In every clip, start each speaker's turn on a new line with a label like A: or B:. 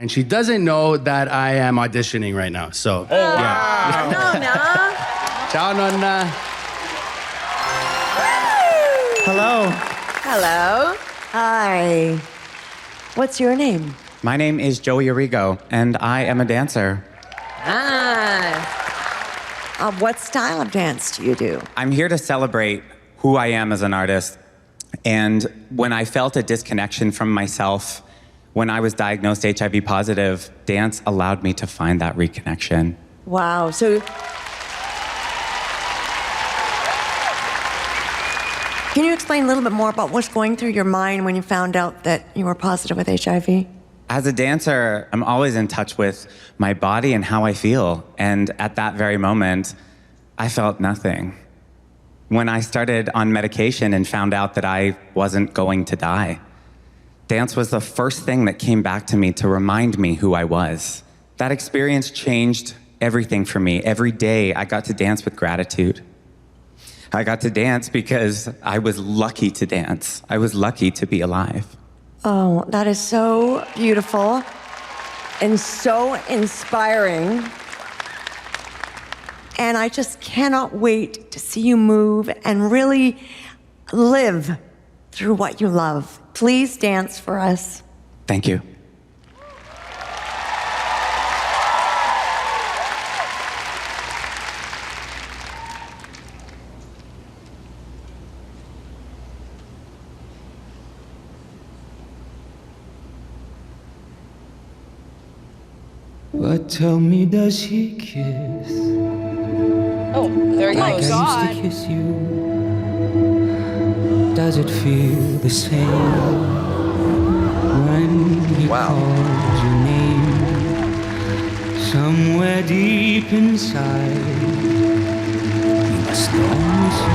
A: And she doesn't know that I am auditioning right now, so. Yeah.
B: Nonna.
A: Ciao, Nonna.
C: Hello.
B: Hello.
D: Hi. What's your name?
C: My name is Joey Arrigo, and I am a dancer.
D: What style of dance do you do?
C: I'm here to celebrate who I am as an artist. And when I felt a disconnection from myself, when I was diagnosed HIV positive, dance allowed me to find that reconnection.
D: Wow. So, can you explain a little bit more about what's going through your mind when you found out that you were positive with HIV?
C: As a dancer, I'm always in touch with my body and how I feel. And at that very moment, I felt nothing. When I started on medication and found out that I wasn't going to die, dance was the first thing that came back to me to remind me who I was. That experience changed everything for me. Every day, I got to dance with gratitude. I got to dance because I was lucky to dance. I was lucky to be alive.
D: Oh, that is so beautiful and so inspiring. And I just cannot wait to see you move and really live through what you love. Please dance for us.
C: Thank you.
E: But tell me, does he kiss?
B: Oh, there you
E: Like
B: go.
E: I used to kiss you. Does it feel the same when he calls your name? Somewhere deep inside, you must only see.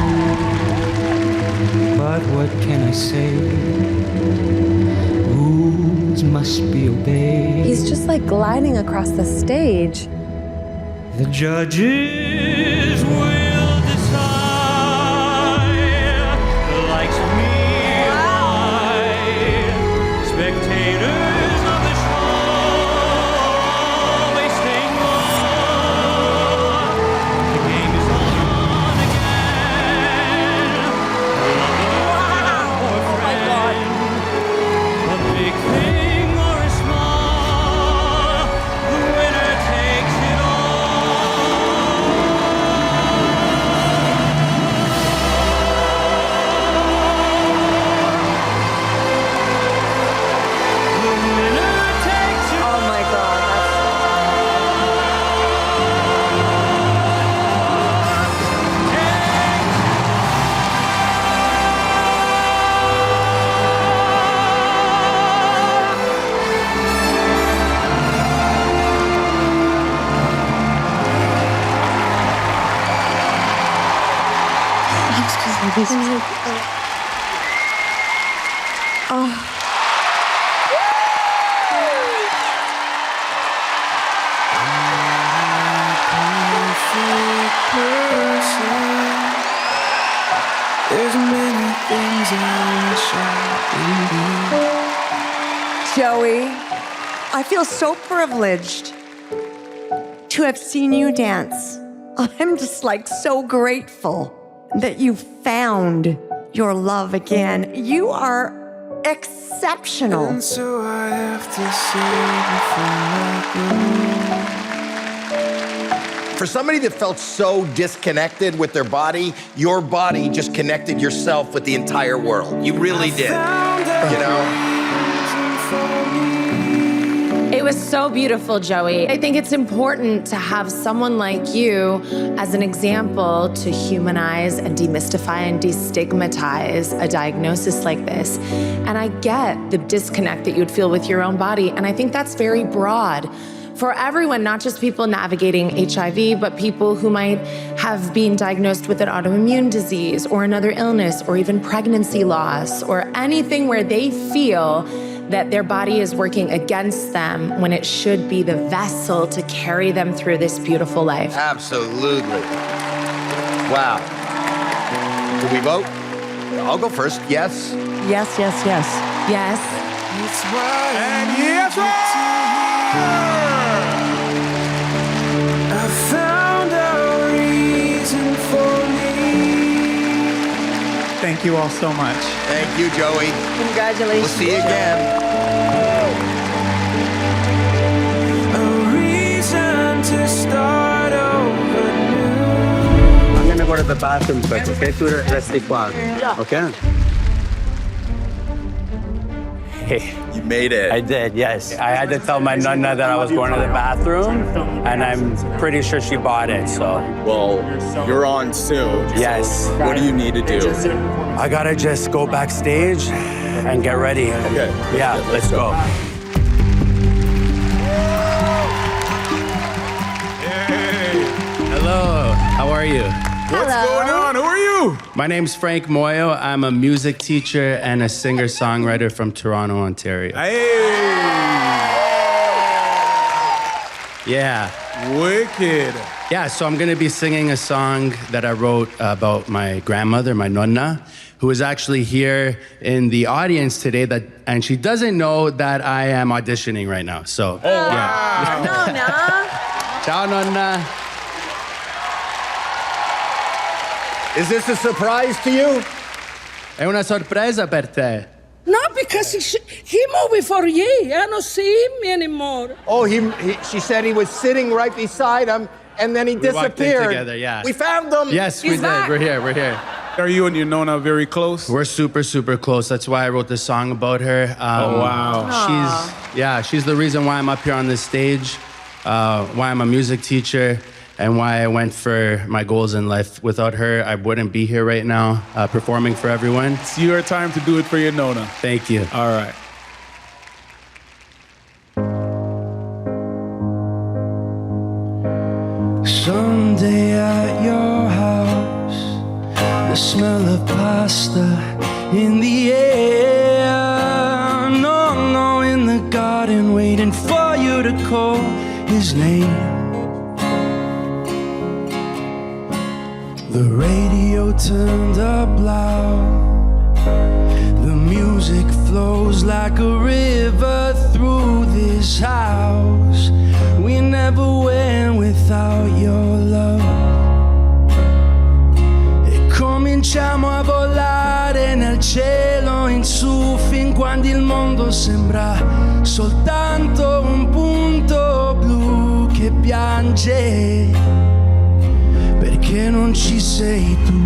E: But what can I say? Rules must be obeyed.
B: He's just like gliding across the stage.
E: The judges will decide, likes me or I. Spectators of the show always staying on. The game is on again. Wow! Oh my God! A big thing or a small, the winner takes it all.
D: Oh my God.
E: There's many things I wish I could
D: Joey, I feel so privileged to have seen you dance. I'm just like so grateful that you found your love again. You are exceptional.
E: And so I have to say before I
F: For somebody that felt so disconnected with their body, your body just connected yourself with the entire world. You really did, you know?
B: It was so beautiful, Joey. I think it's important to have someone like you as an example to humanize and demystify and destigmatize a diagnosis like this. And I get the disconnect that you'd feel with your own body, and I think that's very broad for everyone, not just people navigating HIV, but people who might have been diagnosed with an autoimmune disease or another illness or even pregnancy loss or anything where they feel that their body is working against them when it should be the vessel to carry them through this beautiful life.
F: Absolutely. Wow. Do we vote? I'll go first. Yes?
D: Yes, yes, yes.
B: Yes.
E: It's why and yes,
C: you all so much.
F: Thank you, Joey.
D: Congratulations.
F: We'll see you again.
A: I'm gonna go to the bathroom first, okay? To the rest quiet. Okay? Hey,
F: You made it.
A: I did, yes. I had to tell my nonna that I was going to the bathroom, and I'm pretty sure she bought it, so.
G: Well, you're on soon.
A: Yes.
G: What do you need to do?
A: I gotta just go backstage and get ready.
G: Okay.
A: Yeah, let's go. Hello, how are you?
G: What's going on? Who are you?
A: My name's Frank Moyo. I'm a music teacher and a singer-songwriter from Toronto, Ontario.
G: Hey.
A: Yeah.
G: Wicked.
A: Yeah, so I'm gonna be singing a song that I wrote about my grandmother, my nonna, who is actually here in the audience today, and she doesn't know that I am auditioning right now, so. Yeah.
B: Nonna.
A: Ciao, nonna.
F: Is this a surprise to you?
A: È una sorpresa per te.
H: No, because he moved before you. I don't see him anymore.
F: Oh, she said he was sitting right beside him, and then he
A: We walked in
F: disappeared.
A: together, yeah.
F: We found him.
A: Yes, we did.
B: back.
A: We're here.
G: Are you and your Nona very close?
A: We're super, super close. That's why I wrote this song about her.
G: Oh, wow.
A: She's the reason why I'm up here on this stage, why I'm a music teacher, and why I went for my goals in life. Without her, I wouldn't be here right now, performing for everyone.
G: It's your time to do it for your Nona.
A: Thank you.
G: All right.
E: Someday at your house, the smell of pasta in the air. No, in the garden, waiting for you to call his name. The radio turned up loud. The music flows like a river through this house. We never went without your love. E cominciamo a volare nel cielo in su fin quando il mondo sembra soltanto un punto blu che piange perché non ci sei tu.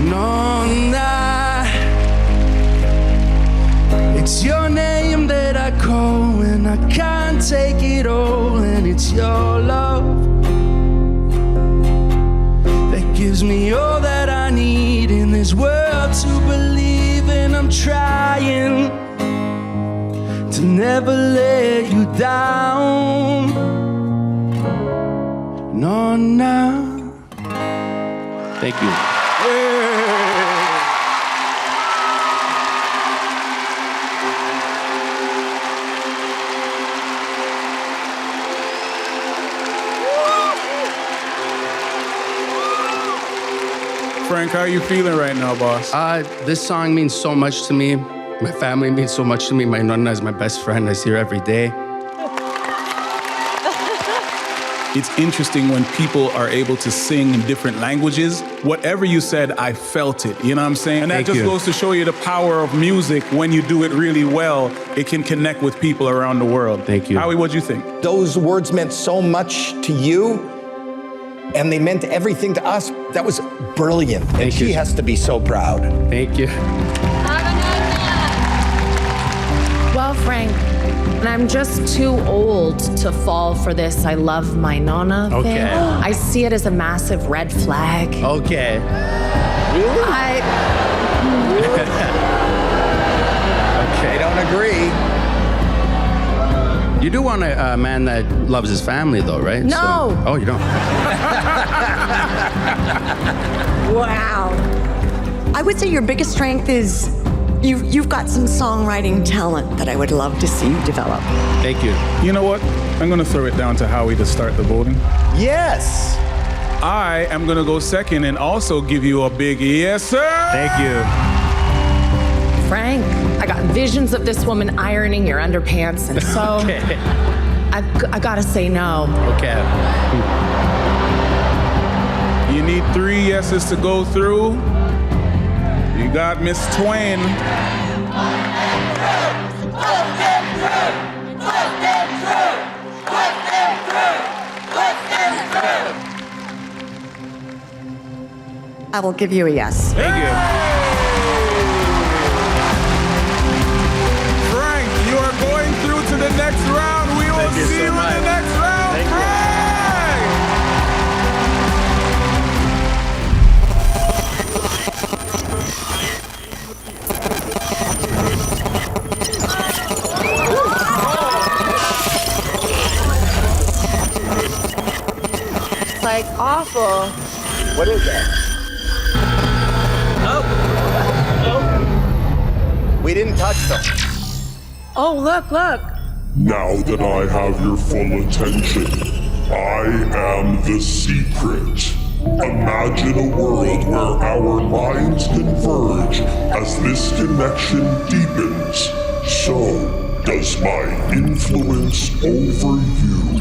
E: Nonna, it's your name that I call when I can't take it all, and it's your love that gives me all that I need in this world to believe in. I'm trying to never let you down, Nonna.
A: Thank you.
G: Frank, how are you feeling right now, boss?
A: This song means so much to me. My family means so much to me. My nonna is my best friend. I see her every day.
G: It's interesting when people are able to sing in different languages. Whatever you said, I felt it. You know what I'm saying? And that
A: Thank
G: just
A: you.
G: goes to show you the power of music. When you do it really well, it can connect with people around the world.
A: Thank you.
G: Howie, what'd you think?
F: Those words meant so much to you, and they meant everything to us. That was brilliant. And
A: Thank
F: she
A: you.
F: has to be so proud.
A: Thank you.
B: Well, Frank, I'm just too old to fall for this I love my nonna thing.
A: Okay.
B: I see it as a massive red flag.
A: Okay.
B: I
F: They don't agree.
A: You do want a man that loves his family, though, right?
B: No.
A: Oh, you don't?
D: Wow. I would say your biggest strength is you've got some songwriting talent that I would love to see you develop.
A: Thank you.
G: You know what? I'm gonna throw it down to Howie to start the voting.
F: Yes.
G: I am gonna go second and also give you a big yes, sir.
A: Thank you.
B: Frank, I got visions of this woman ironing your underpants, and so
A: Okay.
B: I gotta say no.
A: Okay.
G: You need 3 yeses to go through. You got Miss Twain.
D: I will give you a yes.
G: Thank you. Frank, you are going through to the next round. We will see you in the next round. Frank!
B: It's like awful.
F: What is that? We didn't touch them.
H: Oh, look.
I: Now that I have your full attention, I am the secret. Imagine a world where our minds converge as this connection deepens. So does my influence over you.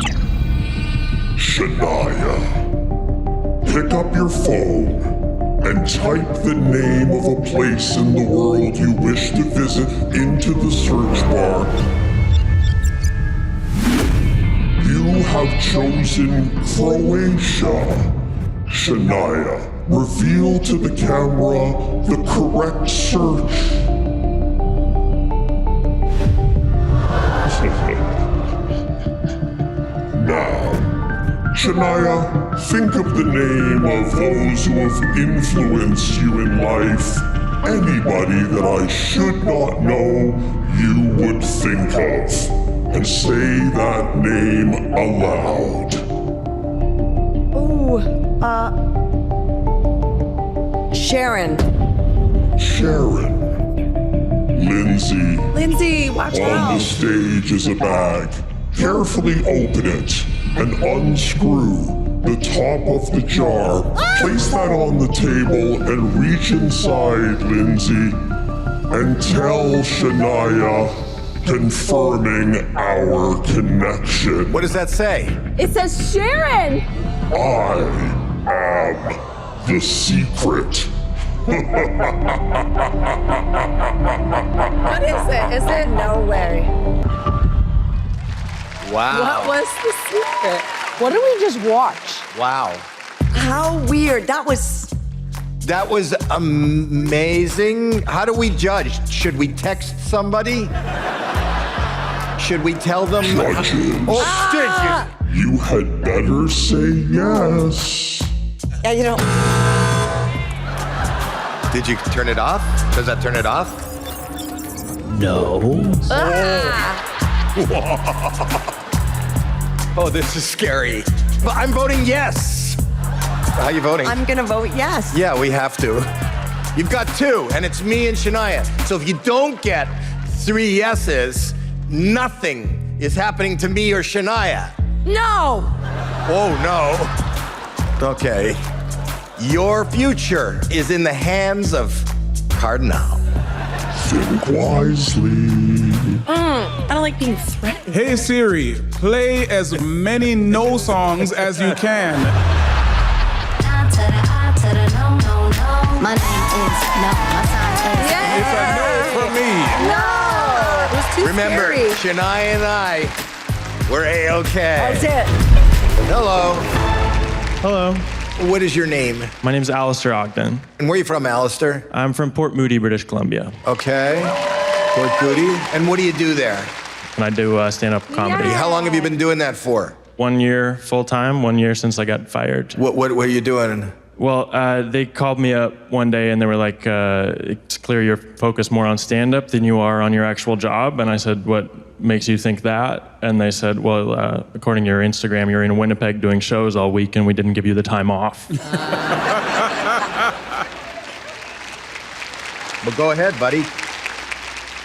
I: Shania, pick up your phone and type the name of a place in the world you wish to visit into the search bar. You have chosen Croatia. Shania, reveal to the camera the correct search. Now, Shania, think of the name of those who have influenced you in life. Anybody that I should not know you would think of. And say that name aloud.
D: Ooh, Sharon.
I: Sharon. Lindsay.
H: Lindsay, watch
I: On
H: out.
I: the stage is a bag. Carefully open it and unscrew the top of the jar. Place that on the table and reach inside, Lindsay, and tell Shania, confirming our connection.
F: What does that say?
B: It says Sharon.
I: I am the secret.
B: What is it? Is it? No way.
F: Wow.
B: What was the secret?
H: What did we just watch?
F: Wow.
D: How weird. That was
F: amazing. How do we judge? Should we text somebody? Should we tell them?
I: Judges,
F: Oh,
I: you had better say yes.
D: yeah, you know.
F: Did you turn it off? Does that turn it off?
E: No.
F: Oh, this is scary. But I'm voting yes. How you voting?
D: I'm gonna vote yes.
F: Yeah, we have to. You've got 2, and it's me and Shania. So if you don't get 3 yeses, nothing is happening to me or Shania.
H: No.
F: Oh, no. Okay. Your future is in the hands of Cardinal.
I: Think wisely.
H: I don't like being threatened.
G: Hey Siri, play as many no songs as you can.
J: My name is no. My sign is
G: It's a no from me.
B: No. It was too
F: Remember,
B: scary.
F: Shania and I, we're A-okay.
H: That's it.
F: Hello.
K: Hello,
F: What is your name?
K: my name's Alistair Ogden.
F: And where are you from, Alistair?
K: I'm from Port Moody, British Columbia,
F: Okay. Port Goody. And what do you do there?
K: and I do stand-up comedy.
F: How long have you been doing that for?
K: 1 year full-time, 1 year since I got fired.
F: What are you doing?
K: Well, they called me up one day and they were like, it's clear you're focused more on stand-up than you are on your actual job. And I said, what makes you think that? And they said, well, according to your Instagram, you're in Winnipeg doing shows all week and we didn't give you the time off.
F: Well, go ahead, buddy.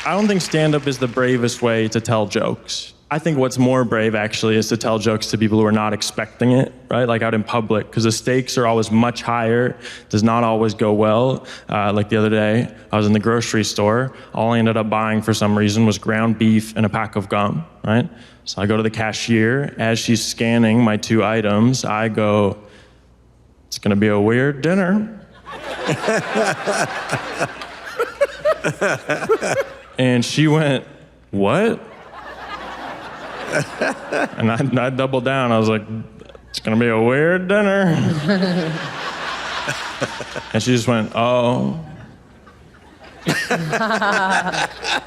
K: I don't think stand-up is the bravest way to tell jokes. I think what's more brave, actually, is to tell jokes to people who are not expecting it, right? Like out in public, because the stakes are always much higher, does not always go well. Like the other day, I was in the grocery store. All I ended up buying for some reason was ground beef and a pack of gum, right? So I go to the cashier. As she's scanning my 2 items, I go, it's gonna be a weird dinner. And she went, what? And I doubled down. I was like, it's gonna be a weird dinner. And she just went, oh.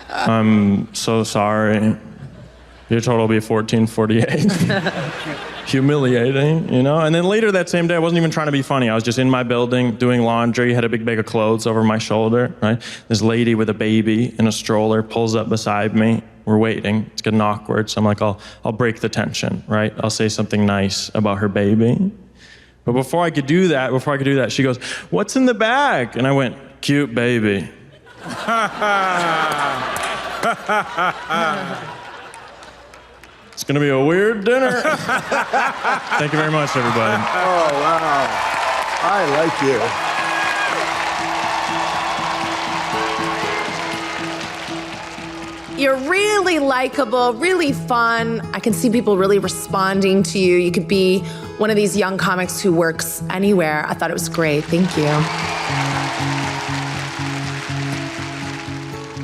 K: I'm so sorry. Your total will be $14.48. Humiliating, you know? And then later that same day, I wasn't even trying to be funny. I was just in my building doing laundry, had a big bag of clothes over my shoulder, right? This lady with a baby in a stroller pulls up beside me. We're waiting. It's getting awkward. So I'm like, I'll break the tension, right? I'll say something nice about her baby. But before I could do that, she goes, what's in the bag? And I went, cute baby. It's gonna be a weird dinner. Thank you very much, everybody.
F: Oh, wow. I like you.
B: You're really likable, really fun. I can see people really responding to you. You could be one of these young comics who works anywhere. I thought it was great. Thank you.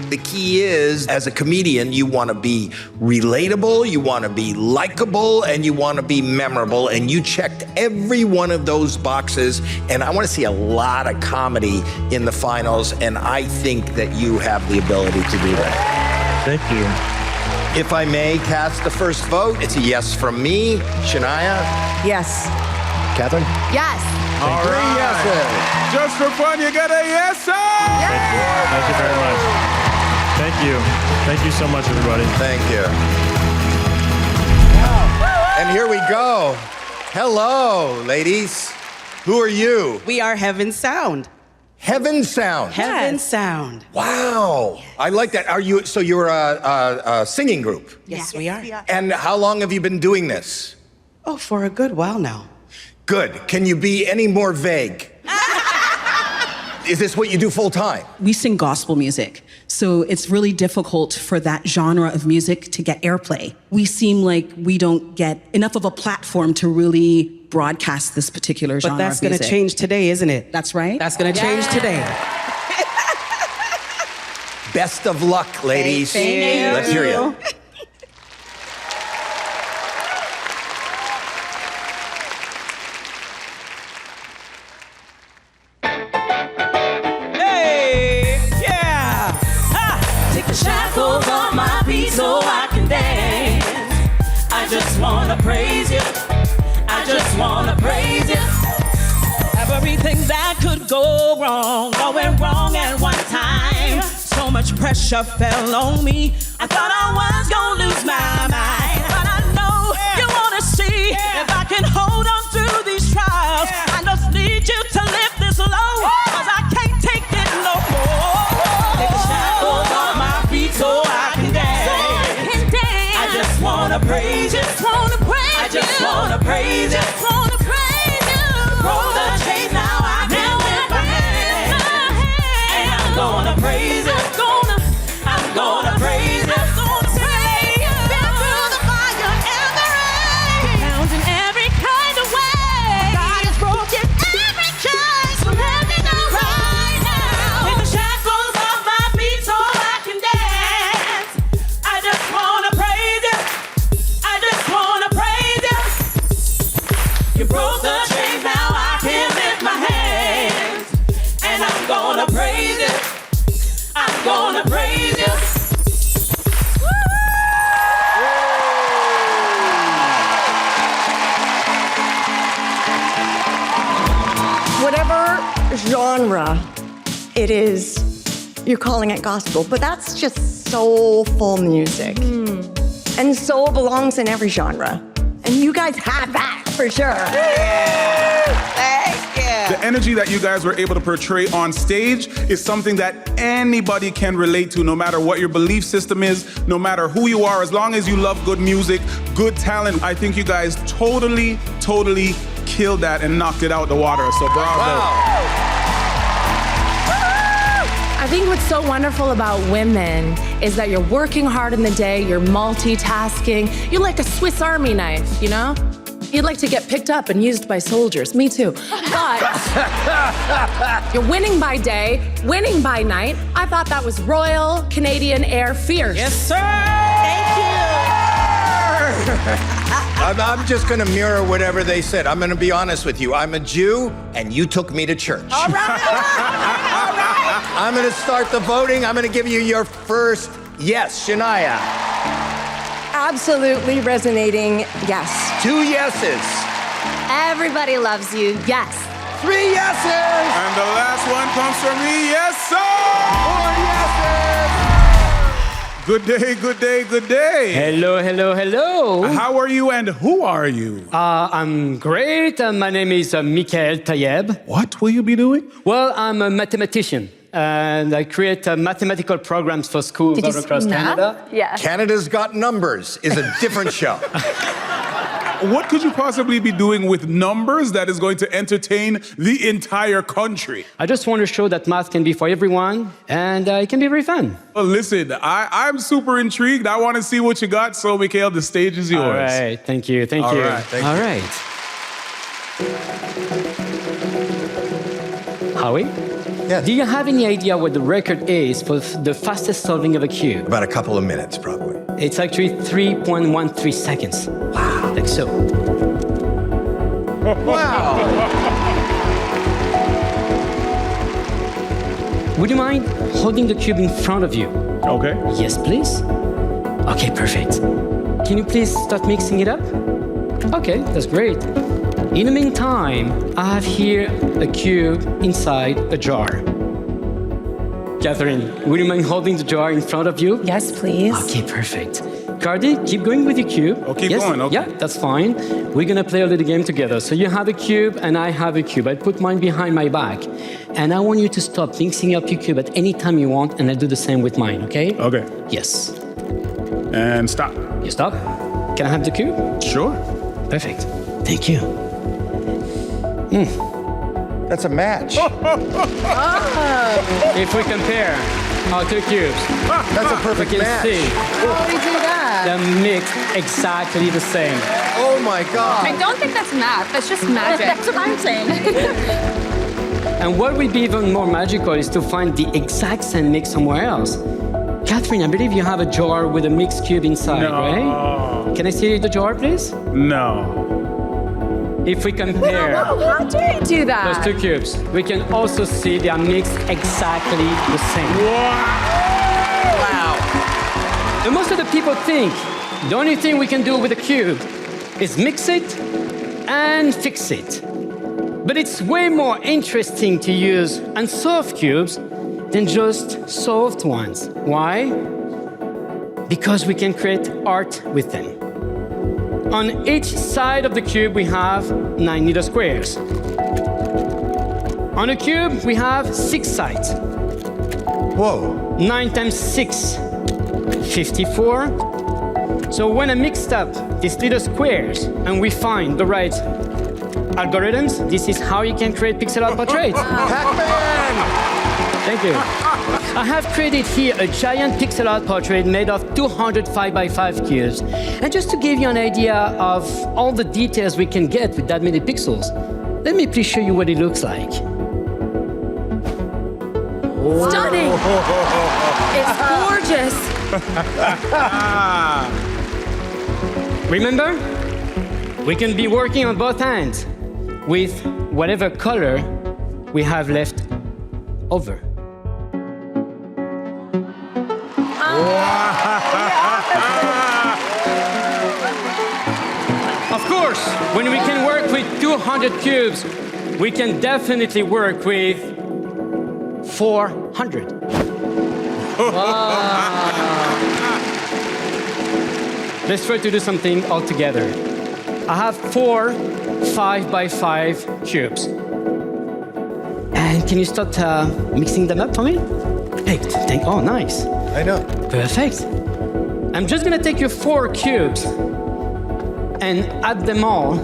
F: The key is, as a comedian, you want to be relatable, you want to be likable, and you want to be memorable, and you checked every one of those boxes, and I want to see a lot of comedy in the finals, and I think that you have the ability to do that.
K: Thank you.
F: If I may cast the first vote, it's a yes from me. Shania?
D: Yes.
F: Catherine?
B: Yes.
G: All right.
F: 3 yeses.
G: Just for fun, you got a yes, sir!
K: Thank you very much. Thank you. Thank you so much, everybody.
F: Thank you. And here we go. Hello, ladies. Who are you?
L: We are Heaven Sound.
F: Heaven Sound.
L: Heaven Sound.
F: Wow. Yes. I like that. So you're a singing group?
L: Yes, we are.
F: And how long have you been doing this?
L: Oh, for a good while now.
F: Good. Can you be any more vague? Is this what you do full time?
M: We sing gospel music, so it's really difficult for that genre of music to get airplay. We seem like we don't get enough of a platform to really broadcast this particular genre of music.
L: But that's going to change today, isn't it?
M: That's right.
L: That's going to change today.
F: Best of luck, ladies.
L: Thank you.
F: Let's hear you.
N: Shackles on my feet so I can dance. I just wanna praise you. I just wanna praise you. Everything that could go wrong, going wrong at one time. So much pressure fell on me. I thought I was gonna lose my mind. But I know you wanna see if I can hold on through these trials. I just need you to lift this load, 'cause I can't take it no more. Take the shackles off my feet so I can dance. I just wanna praise you. I just wanna praise you. Roll the chains now, I can lift my hands. And I'm gonna praise you. I'm gonna praise you. Been through the fire and the rain. Down in every kind of way. God has broken every chain, so let me know right now. Take the shackles off my feet so I can dance. I just wanna praise you. I just wanna praise you. You broke the chains, now I can lift my hands. And I'm gonna praise you. I'm gonna praise you.
D: Whatever genre it is, you're calling it gospel, but that's just soulful music. And soul belongs in every genre. And you guys have that for sure.
L: Thank you.
G: The energy that you guys were able to portray on stage is something that anybody can relate to, no matter what your belief system is, no matter who you are, as long as you love good music, good talent. I think you guys totally killed that and knocked it out the water, so bravo.
F: Wow.
B: I think what's so wonderful about women is that you're working hard in the day, you're multitasking, you're like a Swiss Army knife, you know? You'd like to get picked up and used by soldiers. Me too. But you're winning by day, winning by night. I thought that was Royal Canadian Air Fierce.
L: Yes, sir. Thank you.
F: I'm just going to mirror whatever they said. I'm going to be honest with you. I'm a Jew, and you took me to church.
L: All right. All right.
F: I'm going to start the voting. I'm going to give you your first yes. Shania.
D: Absolutely resonating yes.
F: 2 yeses.
B: Everybody loves you. Yes.
F: 3 yeses.
G: And the last one comes from me. Yes, sir.
F: 4 yeses.
G: Good day, good day, good day.
O: Hello, hello, hello.
G: How are you and who are you?
O: I'm great. My name is Mikael Taieb.
G: What will you be doing?
O: Well, I'm a mathematician. And I create mathematical programs for schools all across Canada.
B: Yeah.
F: Canada's Got Numbers is a different show.
G: What could you possibly be doing with numbers that is going to entertain the entire country?
O: I just want to show that math can be for everyone, and it can be very fun.
G: Well, listen, I'm super intrigued. I want to see what you got, so Mikael, the stage is yours.
O: All right, thank you, thank you.
G: All right, thank you.
O: All right. Howie?
F: Yes.
O: Do you have any idea what the record is for the fastest solving of a cube?
F: About a couple of minutes, probably.
O: It's actually 3.13 seconds. Wow. Like so.
F: Wow.
O: Would you mind holding the cube in front of you?
G: Okay.
O: Yes, please. Okay, perfect. Can you please start mixing it up? Okay, that's great. In the meantime, I have here a cube inside a jar. Catherine, would you mind holding the jar in front of you?
B: Yes, please.
O: Okay, perfect. Cardi, keep going with your cube.
G: Oh, keep going, okay.
O: Yeah, that's fine. We're gonna play a little game together. So you have a cube and I have a cube. I put mine behind my back. And I want you to stop mixing up your cube at any time you want, and I do the same with mine, okay?
G: Okay.
O: Yes.
G: And stop.
O: You stop? Can I have the cube?
G: Sure.
O: Perfect. Thank you.
F: That's a match.
O: If we compare our two cubes,
F: That's a perfect
O: we can
F: match.
O: see
B: How do we do that?
O: they're mixed exactly the same.
F: Oh my God.
B: I don't think that's math. That's just magic. That's what I'm saying.
O: And what would be even more magical is to find the exact same mix somewhere else. Catherine, I believe you have a jar with a mixed cube inside, right? Can I see the jar, please?
G: No.
O: If we compare
B: How do you do that?
O: those two cubes, we can also see they are mixed exactly the same.
F: Wow.
O: And most of the people think the only thing we can do with a cube is mix it and fix it. But it's way more interesting to use unsolved cubes than just solved ones. Why? Because we can create art with them. On each side of the cube, we have 9 little squares. On a cube, we have 6 sides.
F: Whoa.
O: 9 times 6, 54. So when I mixed up these little squares and we find the right algorithms, this is how you can create pixel art portraits.
F: Pac-Man!
O: Thank you. I have created here a giant pixel art portrait made of 200 5x5 cubes. And just to give you an idea of all the details we can get with that many pixels, let me please show you what it looks like.
B: Stunning. It's gorgeous.
O: Remember, we can be working on both ends with whatever color we have left over. Of course, when we can work with 200 cubes, we can definitely work with 400. Let's try to do something all together. I have 4 5x5 cubes. And can you start mixing them up for me? Perfect. Oh, nice.
F: I know.
O: Perfect. I'm just gonna take your 4 cubes and add them all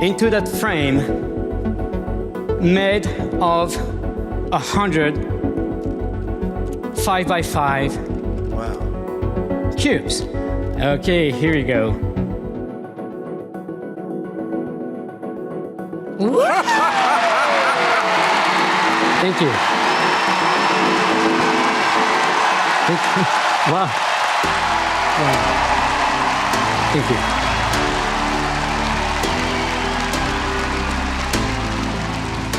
O: into that frame made of 100 5x5 cubes. Okay, here we go. Thank you. Wow. Thank you.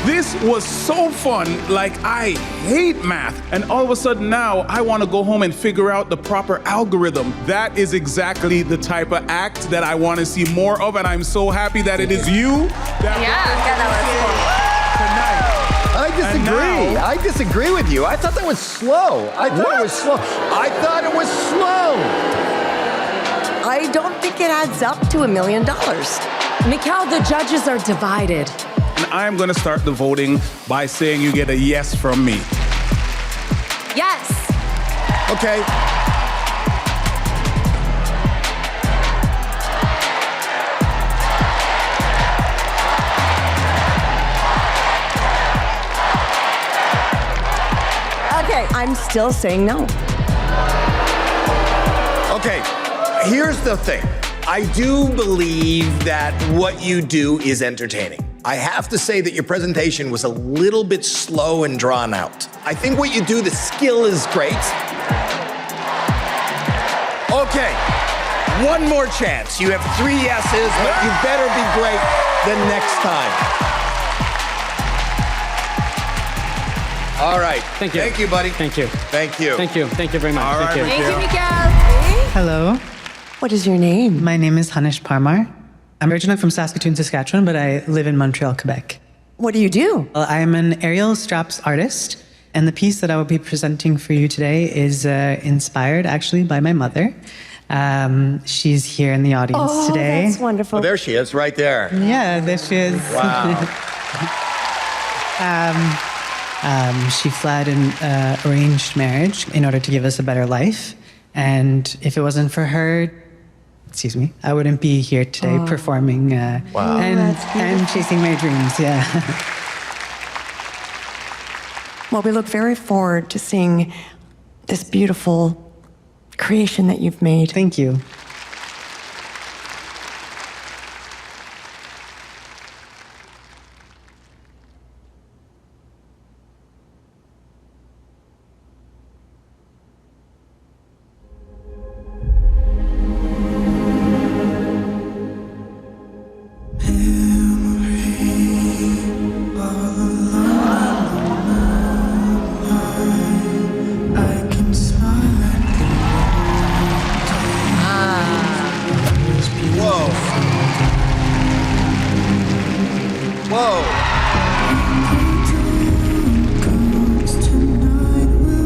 G: This was so fun. Like, I hate math. And all of a sudden now, I want to go home and figure out the proper algorithm. That is exactly the type of act that I want to see more of. And I'm so happy that it is you that
F: I disagree. I disagree with you. I thought that was slow. I thought it was slow.
D: I don't think it adds up to $1 million.
B: Mikael, the judges are divided.
G: And I'm going to start the voting by saying you get a yes from me.
B: Yes.
F: Okay.
D: Okay, I'm still saying no.
F: Okay, here's the thing. I do believe that what you do is entertaining. I have to say that your presentation was a little bit slow and drawn out. I think what you do, the skill is great. Okay, one more chance. You have 3 yeses, but you better be great the next time. All right.
O: Thank you.
F: Thank you, buddy.
O: Thank you.
F: Thank you.
O: Thank you. Thank you very much.
F: All right,
O: Thank you.
B: Thank you, Mikael.
P: Hello.
D: What is your name?
P: My name is Hunish Parmar. I'm originally from Saskatoon, Saskatchewan, but I live in Montreal, Quebec.
D: What do you do?
P: Well, I'm an aerial straps artist, and the piece that I will be presenting for you today is inspired actually by my mother. She's here in the audience today.
D: That's wonderful.
F: Oh, there she is, right there.
P: Yeah, there she is.
F: Wow.
P: She fled an arranged marriage in order to give us a better life. And if it wasn't for her, I wouldn't be here today performing and chasing my dreams, yeah.
D: Well, we look very forward to seeing this beautiful creation that you've made.
P: Thank you.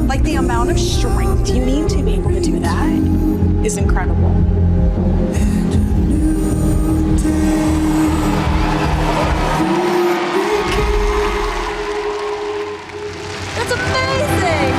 Q: Like the amount of strength you need to be able to do that is incredible.
B: That's amazing.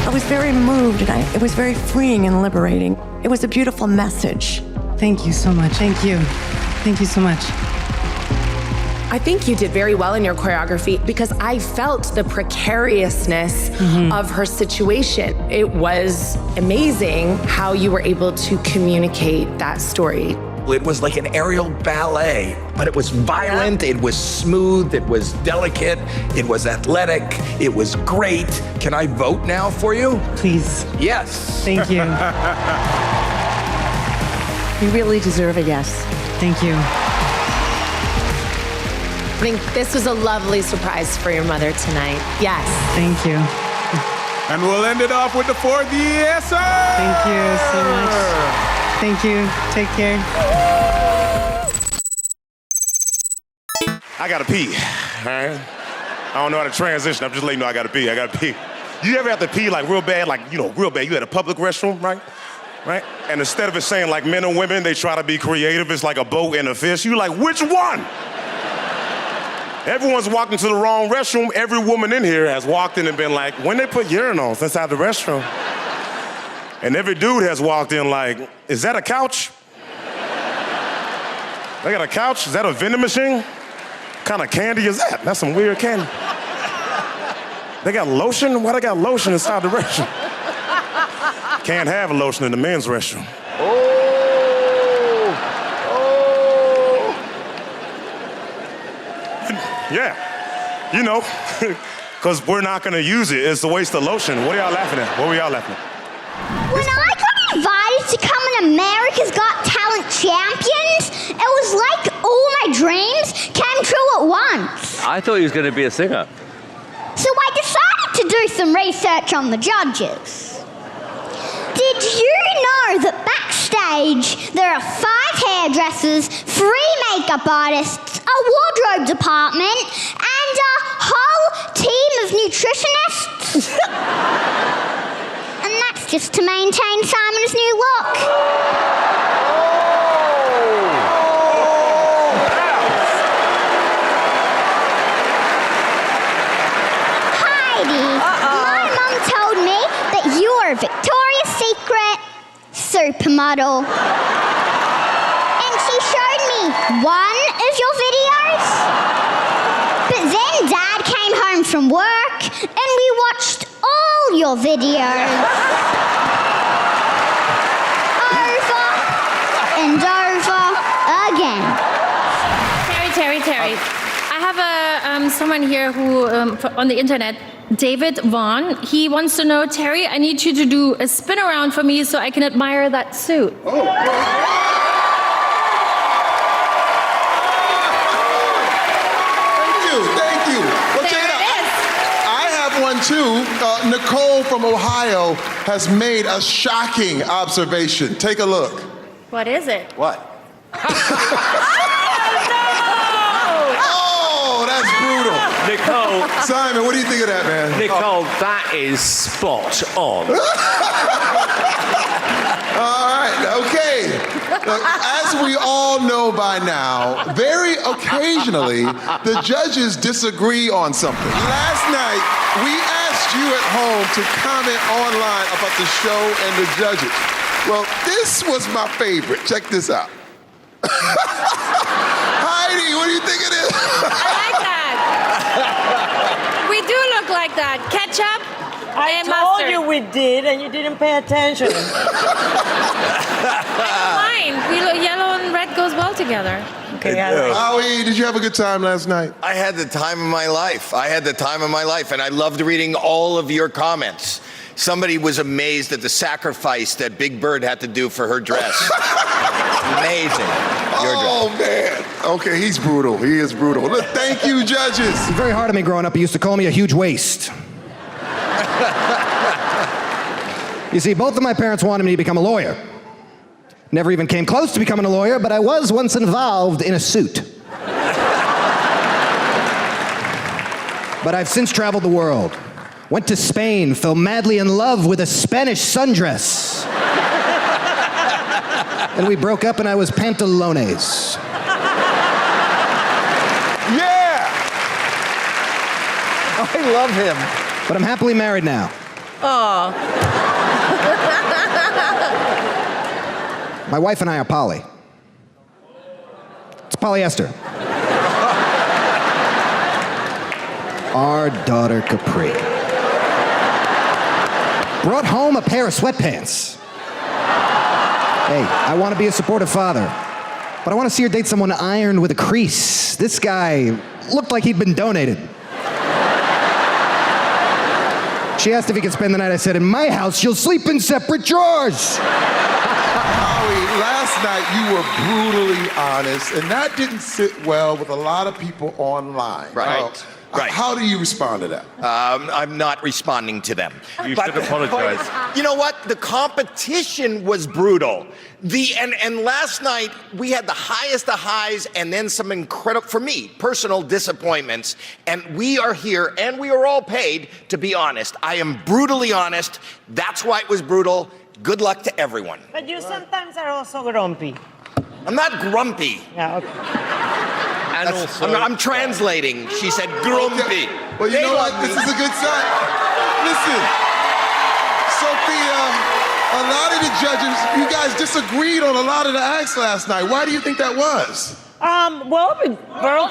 D: I was very moved, and it was very freeing and liberating. It was a beautiful message.
P: Thank you so much. Thank you. Thank you so much.
B: I think you did very well in your choreography because I felt the precariousness of her situation. It was amazing how you were able to communicate that story.
F: It was like an aerial ballet, but it was violent, it was smooth, it was delicate, it was athletic, it was great. Can I vote now for you?
P: Please.
F: Yes.
P: Thank you.
D: You really deserve a yes.
P: Thank you.
B: I think this was a lovely surprise for your mother tonight. Yes.
P: Thank you.
G: And we'll end it off with the fourth yes, sir.
P: Thank you so much. Thank you. Take care.
R: I gotta pee, all right? I don't know how to transition. I'm just letting you know I gotta pee. I gotta pee. You ever have to pee like real bad, real bad? You at a public restroom, right? Right? And instead of it saying like men or women, they try to be creative. It's like a boat and a fish. You like, which one? Everyone's walked into the wrong restroom. Every woman in here has walked in and been like, when they put urinals inside the restroom? And every dude has walked in like, is that a couch? They got a couch? Is that a vending machine? What kind of candy is that? That's some weird candy. They got lotion? Why they got lotion inside the restroom? Can't have a lotion in the men's restroom. Yeah, you know, because we're not gonna use it. It's a waste of lotion. What are y'all laughing at? What were y'all laughing at?
S: When I got invited to come in America's Got Talent Champions, it was like all my dreams came true at once.
T: I thought he was going to be a singer.
S: So I decided to do some research on the judges. Did you know that backstage there are 5 hairdressers, 3 makeup artists, a wardrobe department, and a whole team of nutritionists? And that's just to maintain Simon's new look. Heidi, my mum told me that you are a Victoria's Secret supermodel. And she showed me one of your videos. But then Dad came home from work and we watched all your videos. Over and over again.
U: Terry. I have someone here who, on the internet, David Vaughn. He wants to know, Terry, I need you to do a spin around for me so I can admire that suit.
L: Oh. Thank you. Well, check it out. I have one too. Nicole from Ohio has made a shocking observation. Take a look.
U: What is it?
F: What?
L: Oh, that's brutal.
T: Nicole.
L: Simon, what do you think of that, man?
T: Nicole, that is spot on.
L: All right, okay. Look, as we all know by now, very occasionally, the judges disagree on something. Last night, we asked you at home to comment online about the show and the judges. Well, this was my favorite. Check this out. Heidi, what do you think of this?
U: I like that. We do look like that. Ketchup and
V: told
U: mustard.
V: you we did, and you didn't pay attention.
U: I don't mind. Yellow and red goes well together.
V: Okay,
L: Howie, did you have a good time last night?
F: I had the time of my life. And I loved reading all of your comments. Somebody was amazed at the sacrifice that Big Bird had to do for her dress. Amazing. Your dress.
L: Oh, man. Okay, he's brutal. He is brutal. Look, thank you, judges.
W: It was very hard on me growing up. He used to call me a huge waste. You see, both of my parents wanted me to become a lawyer. Never even came close to becoming a lawyer, but I was once involved in a suit. But I've since traveled the world. Went to Spain, fell madly in love with a Spanish sundress. And we broke up and I was pantalones.
L: Yeah!
W: I love him. But I'm happily married now.
V: Oh.
W: My wife and I are poly. It's polyester. Our daughter Capri brought home a pair of sweatpants. Hey, I want to be a supportive father. But I want to see her date someone ironed with a crease. This guy looked like he'd been donated. She asked if he could spend the night. I said, in my house, you'll sleep in separate drawers.
L: Howie, last night you were brutally honest, and that didn't sit well with a lot of people online.
F: Right. Right.
L: How do you respond to that?
F: I'm not responding to them.
T: You should apologize.
F: But you know what? The competition was brutal. And last night we had the highest of highs and then some incredible, for me, personal disappointments. And we are here and we are all paid to be honest. I am brutally honest. That's why it was brutal. Good luck to everyone.
V: But you sometimes are also grumpy.
F: I'm not grumpy.
V: Yeah, okay.
T: And also,
F: I'm translating. She said grumpy.
L: Well, you know what? This is a good sign. Listen, Sofia, a lot of the judges, you guys disagreed on a lot of the acts last night. Why do you think that was?
V: Well,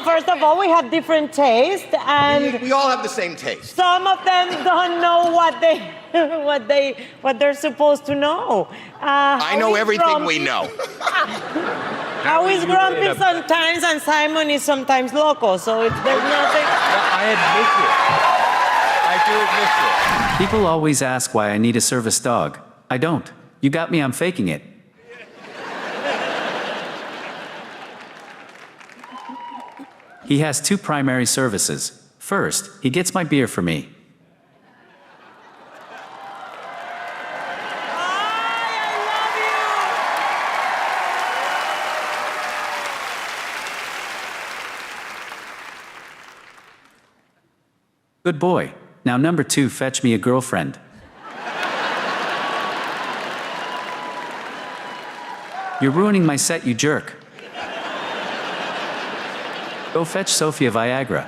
V: first of all, we have different tastes, and
F: we all have the same taste.
V: Some of them don't know what they're supposed to know.
F: I know everything we know.
V: Howie's grumpy sometimes, and Simon is sometimes loco. So there's nothing.
A: I admit it. I do admit it. People always ask why I need a service dog. I don't. You got me. I'm faking it. He has two primary services. First, he gets my beer for me. Good boy. Now number 2, fetch me a girlfriend. You're ruining my set, you jerk. Go fetch Sofia Viagra.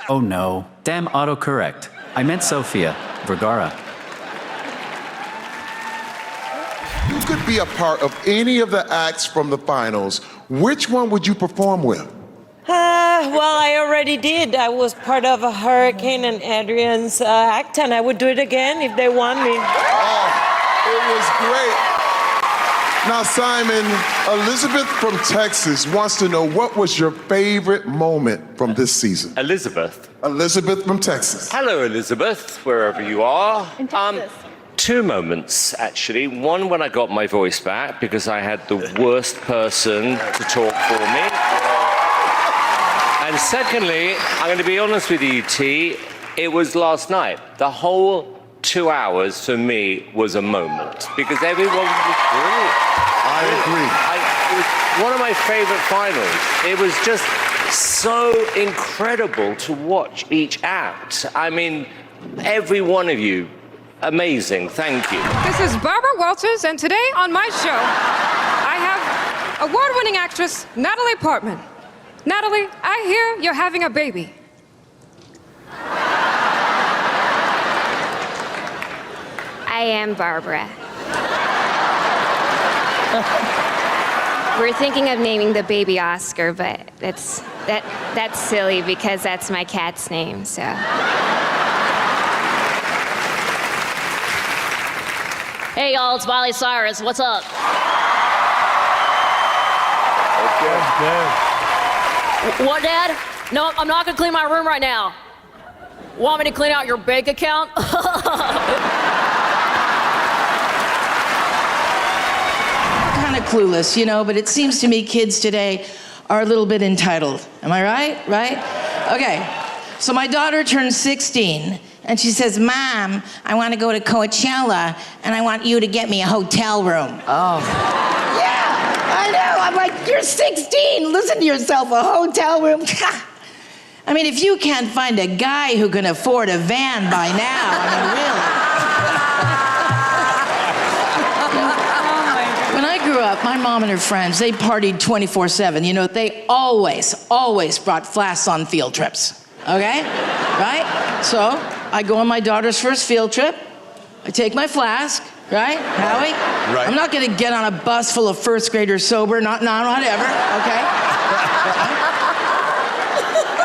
A: Oh no. Damn autocorrect. I meant Sofia. Vergara.
L: You could be a part of any of the acts from the finals. Which one would you perform with?
V: Well, I already did. I was part of a Hurricane and Adrian's act, and I would do it again if they want me.
L: Oh, it was great. Now, Simon, Elizabeth from Texas wants to know, what was your favorite moment from this season?
T: Elizabeth.
L: Elizabeth from Texas.
T: Hello, Elizabeth, wherever you are.
U: In Texas.
T: 2 moments, actually. One, when I got my voice back, because I had the worst person to talk for me. And secondly, I'm going to be honest with you, T, it was last night. The whole 2 hours for me was a moment, because everyone was brilliant.
L: I agree.
T: It was one of my favorite finals. It was just so incredible to watch each act. I mean, every one of you, amazing. Thank you.
C: This is Barbara Walters, and today on my show, I have award-winning actress Natalie Portman. Natalie, I hear you're having a baby.
E: I am Barbara. We're thinking of naming the baby Oscar, but that's silly because that's my cat's name, so.
X: Hey y'all, it's Miley Cyrus. What's up?
T: Okay.
X: What, Dad? No, I'm not gonna clean my room right now. Want me to clean out your bank account?
Y: Kind of clueless, you know, but it seems to me kids today are a little bit entitled. Am I right? Right? Okay. So my daughter turned 16, and she says, Mom, I want to go to Coachella, and I want you to get me a hotel room.
V: Oh.
Y: Yeah, I know. I'm like, you're 16. Listen to yourself, a hotel room. I mean, if you can't find a guy who can afford a van by now, I mean, really. When I grew up, my mom and her friends, they partied 24/7. You know, they always brought flasks on field trips. Okay? Right? So, I go on my daughter's first field trip. I take my flask, right, Howie?
F: Right.
Y: I'm not gonna get on a bus full of first graders sober, whatever, okay?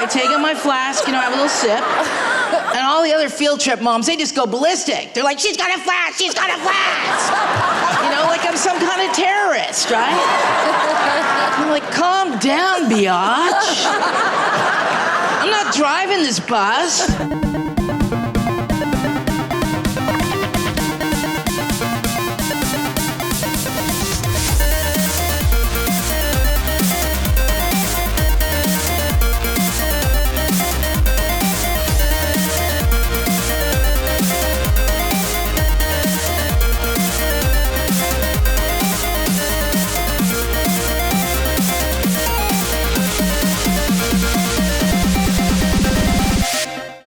Y: I take out my flask, you know, I have a little sip. And all the other field trip moms, they just go ballistic. They're like, she's got a flash, she's got a flash. You know, like I'm some kind of terrorist, right? I'm like, calm down, biatch. I'm not driving this bus.